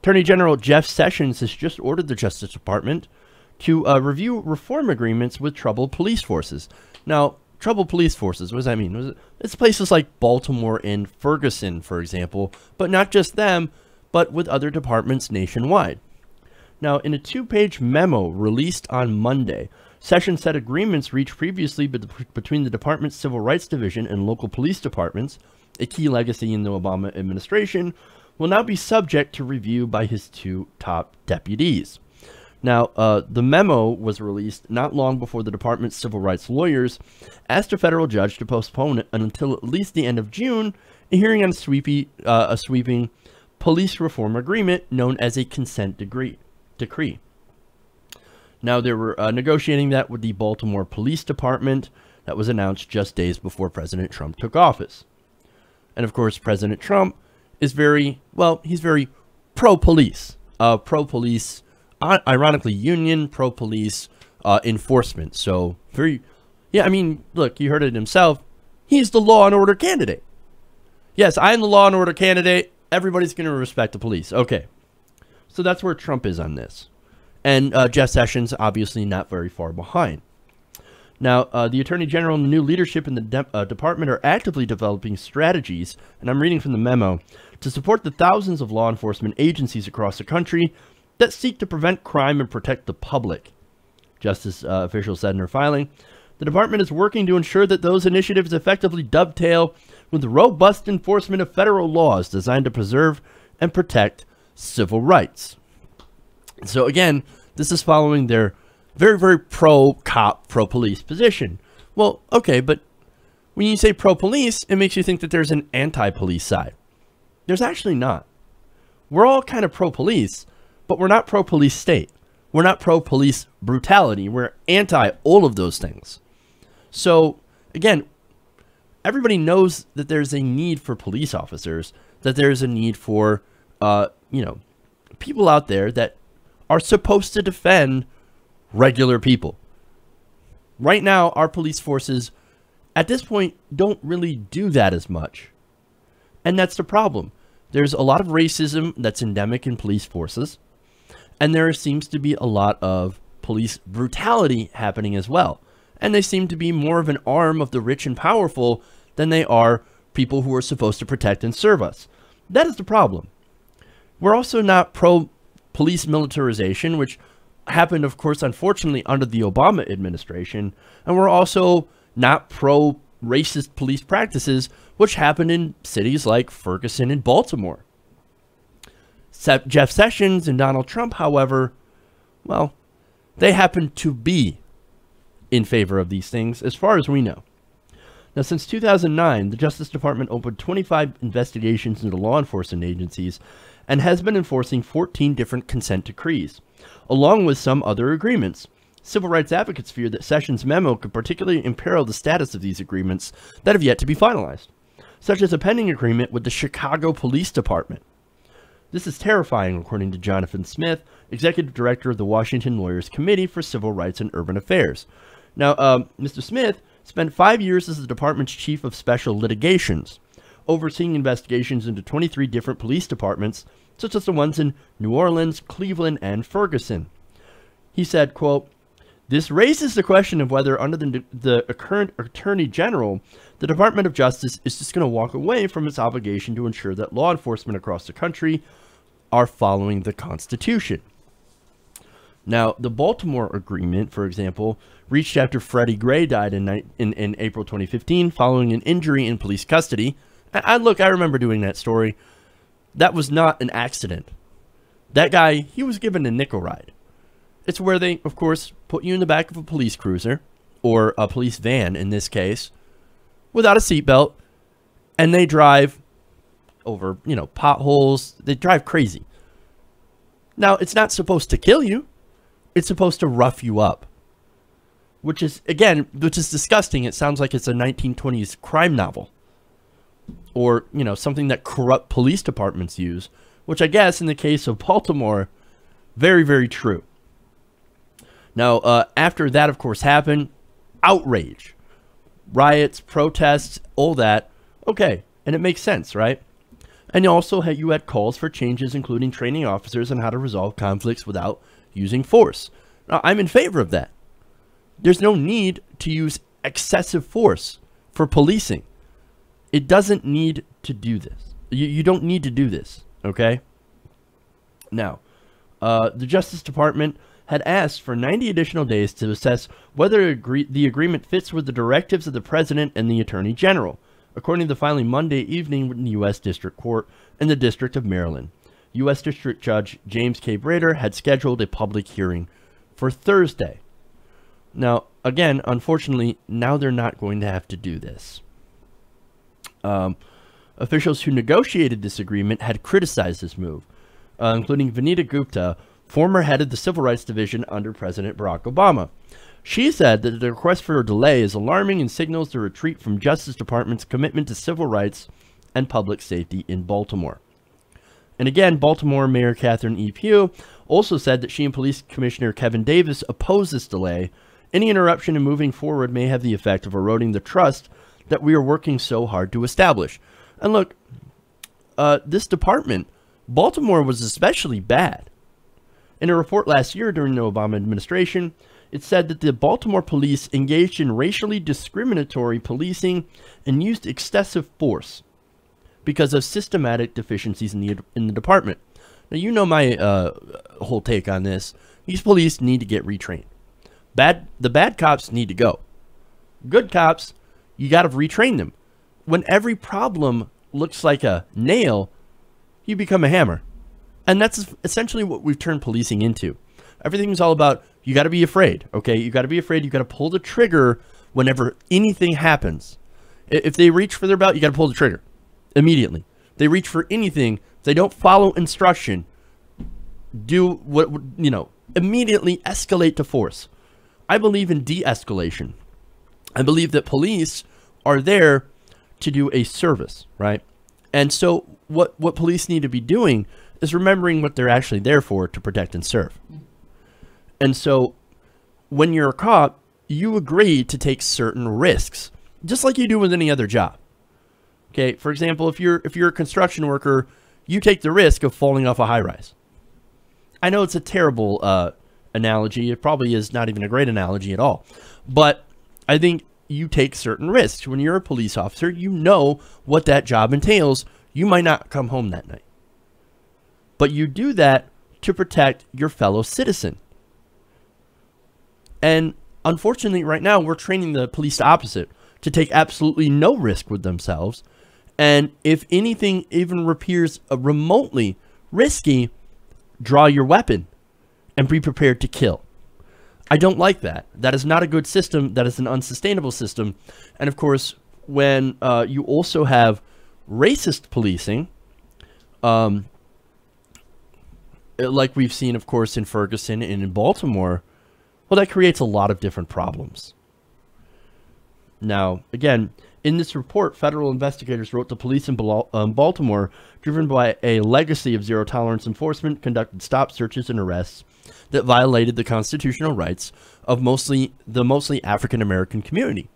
Attorney General Jeff Sessions has just ordered the Justice Department to review reform agreements with troubled police forces. Now, troubled police forces, what does that mean? It's places like Baltimore and Ferguson, for example, but not just them, but with other departments nationwide. Now, in a 2-page memo released on Monday, Sessions said agreements reached previously between the department's Civil Rights Division and local police departments, a key legacy in the Obama administration, will now be subject to review by his 2 top deputies. Now, the memo was released not long before the department's civil rights lawyers asked a federal judge to postpone it until at least the end of June, a hearing on a sweeping police reform agreement known as a consent decree. Now, they were negotiating that with the Baltimore Police Department. That was announced just days before President Trump took office. And of course, President Trump is very, well, he's very pro-police. Pro-police, ironically, union, pro-police enforcement. So, very, yeah, I mean, look, you heard it himself. He's the law and order candidate. Yes, I am the law and order candidate. Everybody's going to respect the police. Okay. So that's where Trump is on this. And Jeff Sessions, obviously not very far behind. Now, the Attorney General and the new leadership in the department are actively developing strategies, and I'm reading from the memo, to support the thousands of law enforcement agencies across the country that seek to prevent crime and protect the public. Justice officials said in their filing, the department is working to ensure that those initiatives effectively dovetail with robust enforcement of federal laws designed to preserve and protect civil rights. So again, this is following their very, very pro-cop, pro-police position. Well, okay, but when you say pro-police, it makes you think that there's an anti-police side. There's actually not. We're all kind of pro-police, but we're not pro-police state. We're not pro-police brutality. We're anti all of those things. So, again, everybody knows that there's a need for police officers, that there's a need for, you know, people out there that are supposed to defend regular people. Right now, our police forces, at this point, don't really do that as much. And that's the problem. There's a lot of racism that's endemic in police forces. And there seems to be a lot of police brutality happening as well. And they seem to be more of an arm of the rich and powerful than they are people who are supposed to protect and serve us. That is the problem. We're also not pro-police militarization, which happened, of course, unfortunately, under the Obama administration. And we're also not pro-racist police practices, which happened in cities like Ferguson and Baltimore. Jeff Sessions and Donald Trump, however, well, they happen to be in favor of these things, as far as we know. Now, since 2009, the Justice Department opened 25 investigations into law enforcement agencies and has been enforcing 14 different consent decrees, along with some other agreements. Civil rights advocates fear that Sessions' memo could particularly imperil the status of these agreements that have yet to be finalized, such as a pending agreement with the Chicago Police Department. This is terrifying, according to Jonathan Smith, executive director of the Washington Lawyers Committee for Civil Rights and Urban Affairs. Now, Mr. Smith spent 5 years as the department's chief of special litigations, overseeing investigations into 23 different police departments, such as the ones in New Orleans, Cleveland, and Ferguson. He said, quote, "This raises the question of whether under the current Attorney General, the Department of Justice is just going to walk away from its obligation to ensure that law enforcement across the country are following the Constitution." Now, the Baltimore Agreement, for example, reached after Freddie Gray died in April 2015 following an injury in police custody. I remember doing that story. That was not an accident. That guy, he was given a nickel ride. It's where they, of course, put you in the back of a police cruiser, or a police van in this case, without a seatbelt, and they drive over, you know, potholes. They drive crazy. Now, it's not supposed to kill you. It's supposed to rough you up. Which is, again, which is disgusting. It sounds like it's a 1920s crime novel. Or, you know, something that corrupt police departments use. Which I guess, in the case of Baltimore, very, very true. Now, after that, of course, happened, outrage. Riots, protests, all that. Okay, and it makes sense, right? And you had calls for changes, including training officers on how to resolve conflicts without using force. Now, I'm in favor of that. There's no need to use excessive force for policing. It doesn't need to do this. You don't need to do this, okay? Now, the Justice Department had asked for 90 additional days to assess whether the agreement fits with the directives of the President and the Attorney General, according to the filing Monday evening in the U.S. District Court in the District of Maryland. U.S. District Judge James K. Brader had scheduled a public hearing for Thursday. Now, again, unfortunately, now they're not going to have to do this. Officials who negotiated this agreement had criticized this move, including Vanita Gupta, former head of the Civil Rights Division under President Barack Obama. She said that the request for a delay is alarming and signals the retreat from Justice Department's commitment to civil rights and public safety in Baltimore. And again, Baltimore Mayor Catherine E. Pugh also said that she and Police Commissioner Kevin Davis oppose this delay. Any interruption in moving forward may have the effect of eroding the trust that we are working so hard to establish. And look, this department, Baltimore was especially bad. In a report last year during the Obama administration, it said that the Baltimore police engaged in racially discriminatory policing and used excessive force because of systematic deficiencies in the department. Now, you know my whole take on this. These police need to get retrained. The bad cops need to go. Good cops, you got to retrain them. When every problem looks like a nail, you become a hammer. And that's essentially what we've turned policing into. Everything's all about, you got to be afraid, okay? You got to be afraid. You got to pull the trigger whenever anything happens. If they reach for their belt, you got to pull the trigger immediately. They reach for anything. If they don't follow instruction, do what, immediately escalate to force. I believe in de-escalation. I believe that police are there to do a service, right? And so what police need to be doing is remembering what they're actually there for, to protect and serve. And so when you're a cop, you agree to take certain risks, just like you do with any other job. Okay, for example, if you're a construction worker, you take the risk of falling off a high-rise. I know it's a terrible analogy. It probably is not even a great analogy at all. But I think you take certain risks. When you're a police officer, you know what that job entails. You might not come home that night. But you do that to protect your fellow citizen. And unfortunately, right now, we're training the police the opposite, to take absolutely no risk with themselves. And if anything even appears remotely risky, draw your weapon and be prepared to kill. I don't like that. That is not a good system. That is an unsustainable system. And of course, when you also have racist policing, like we've seen, of course, in Ferguson and in Baltimore, well, that creates a lot of different problems. Now, again, in this report, federal investigators wrote the police in Baltimore, driven by a legacy of zero-tolerance enforcement, conducted stop searches and arrests that violated the constitutional rights of the mostly African-American community.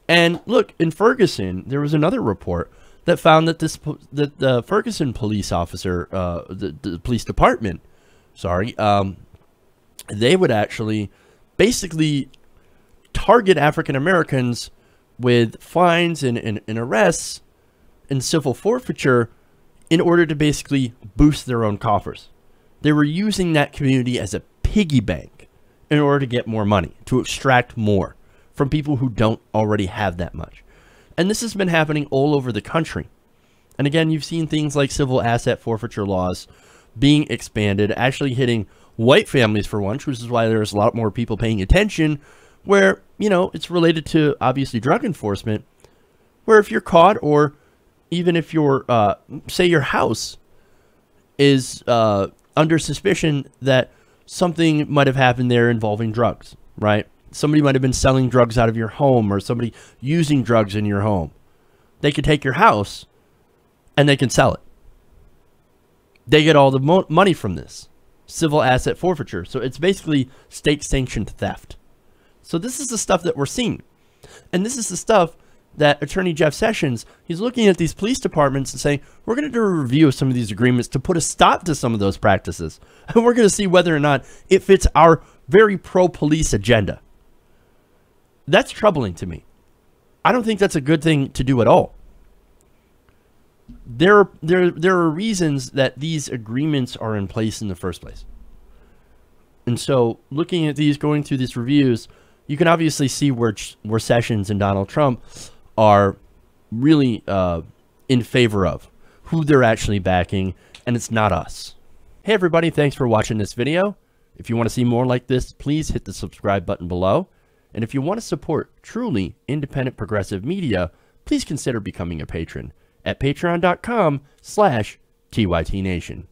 And look, in Ferguson, there was another report that found that the Ferguson police officer, the police department, they would actually basically target African Americans with fines and arrests and civil forfeiture in order to basically boost their own coffers. They were using that community as a piggy bank in order to get more money, to extract more from people who don't already have that much. And this has been happening all over the country. And again, you've seen things like civil asset forfeiture laws being expanded, actually hitting white families for once, which is why there's a lot more people paying attention, where, it's related to, obviously, drug enforcement, where if you're caught, or even if you're, say your house is under suspicion that something might have happened there involving drugs, right? Somebody might have been selling drugs out of your home, or somebody using drugs in your home. They could take your house and they can sell it. They get all the money from this. Civil asset forfeiture. So it's basically state-sanctioned theft. So this is the stuff that we're seeing. And this is the stuff that Attorney Jeff Sessions, he's looking at these police departments and saying, we're going to do a review of some of these agreements to put a stop to some of those practices. And we're going to see whether or not it fits our very pro-police agenda. That's troubling to me. I don't think that's a good thing to do at all. There are reasons that these agreements are in place in the first place. And so looking at these, going through these reviews, you can obviously see where Sessions and Donald Trump are really in favor of, who they're actually backing, and it's not us. Hey everybody, thanks for watching this video. If you want to see more like this, please hit the subscribe button below. And if you want to support truly independent progressive media, please consider becoming a patron at patreon.com/TYTNation.